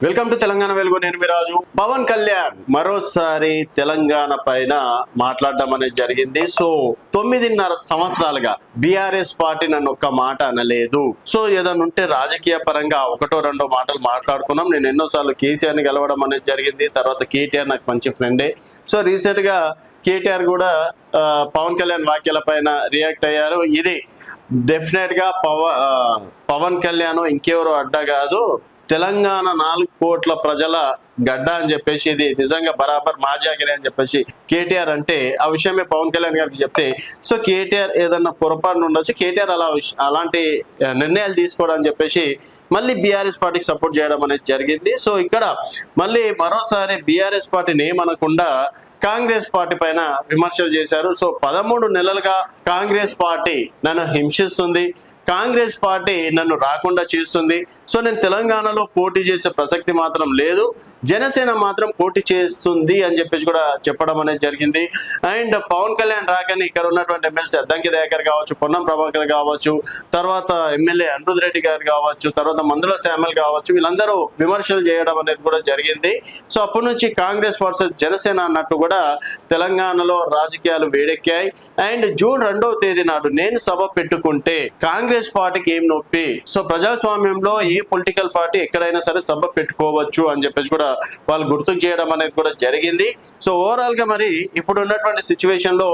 Welcome to Telangana వెలుగు. నేను మీ రాజు. పవన్ కళ్యాణ్ మరోసారి తెలంగాణ పైన మాట్లాడడం అనేది జరిగింది. సో 9.5 సంవత్సరాలుగా బీఆర్ఎస్ పార్టీ నన్ను ఒక్క మాట అనలేదు. సో ఏదైనా ఉంటే రాజకీయ పరంగా ఒకటో రెండో మాటలు మాట్లాడుకున్నాం. నేను ఎన్నోసార్లు కేసీఆర్ని గెలవడం అనేది జరిగింది. తర్వాత కేటీఆర్ నాకు మంచి ఫ్రెండే. సో రీసెంట్ గా కేటీఆర్ కూడా పవన్ కళ్యాణ్ వ్యాఖ్యల పైన రియాక్ట్ అయ్యారు. ఇది డెఫినెట్ గా పవన్ కళ్యాణ్ ఇంకెవరో అడ్డా కాదు, తెలంగాణ 4 కోట్ల ప్రజల గడ్డ అని చెప్పేసి ఇది నిజంగా బరాబర్ మాజాగిరి అని చెప్పేసి కేటీఆర్ అంటే ఆ విషయమే పవన్ కళ్యాణ్ గారికి చెప్తే, సో కేటీఆర్ ఏదన్నా పొరపాటు ఉండొచ్చు, కేటీఆర్ అలాంటి నిర్ణయాలు తీసుకోవడం అని చెప్పేసి మళ్ళీ బీఆర్ఎస్ పార్టీకి సపోర్ట్ చేయడం అనేది జరిగింది. సో ఇక్కడ మళ్ళీ మరోసారి బీఆర్ఎస్ పార్టీని ఏమనకుండా కాంగ్రెస్ పార్టీ పైన విమర్శలు చేశారు. సో 13 నెలలుగా కాంగ్రెస్ పార్టీ నన్ను హింసిస్తుంది, కాంగ్రెస్ పార్టీ నన్ను రాకుండా చేస్తుంది. సో నేను తెలంగాణలో పోటీ చేసే ప్రసక్తి మాత్రం లేదు, జనసేన మాత్రం పోటీ చేస్తుంది అని చెప్పేసి కూడా చెప్పడం అనేది జరిగింది. అండ్ పవన్ కళ్యాణ్ రాకని ఇక్కడ ఉన్నటువంటి ఎమ్మెల్సీ అద్దంకి దయాకర్ కావచ్చు, పొన్నం ప్రభాకర్ కావచ్చు, తర్వాత ఎమ్మెల్యే అనిరుద్ రెడ్డి గారు కావచ్చు, తర్వాత మందుల శ్యామల్ కావచ్చు, వీళ్ళందరూ విమర్శలు చేయడం అనేది కూడా జరిగింది. సో అప్పటి నుంచి కాంగ్రెస్ వర్సెస్ జనసేన అన్నట్టు కూడా తెలంగాణలో రాజకీయాలు వేడెక్కాయి. అండ్ జూన్ 2వ తేదీ నాడు నేను సభ పెట్టుకుంటే కాంగ్రెస్ పార్టీకి ఏం నొప్పి, సో ప్రజాస్వామ్యంలో ఏ పొలిటికల్ పార్టీ ఎక్కడైనా సరే సభ పెట్టుకోవచ్చు అని చెప్పేసి కూడా వాళ్ళు గుర్తుకు చేయడం అనేది కూడా జరిగింది. సో ఓవరాల్ గా మరి ఇప్పుడు ఉన్నటువంటి సిచ్యువేషన్ లో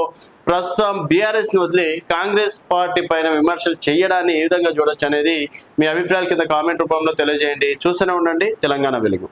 ప్రస్తుతం బీఆర్ఎస్ ని వదిలి కాంగ్రెస్ పార్టీ పైన విమర్శలు చేయడాన్ని ఏ విధంగా చూడొచ్చు అనేది మీ అభిప్రాయాల కింద కామెంట్ రూపంలో తెలియజేయండి. చూస్తూనే ఉండండి తెలంగాణ వెలుగు.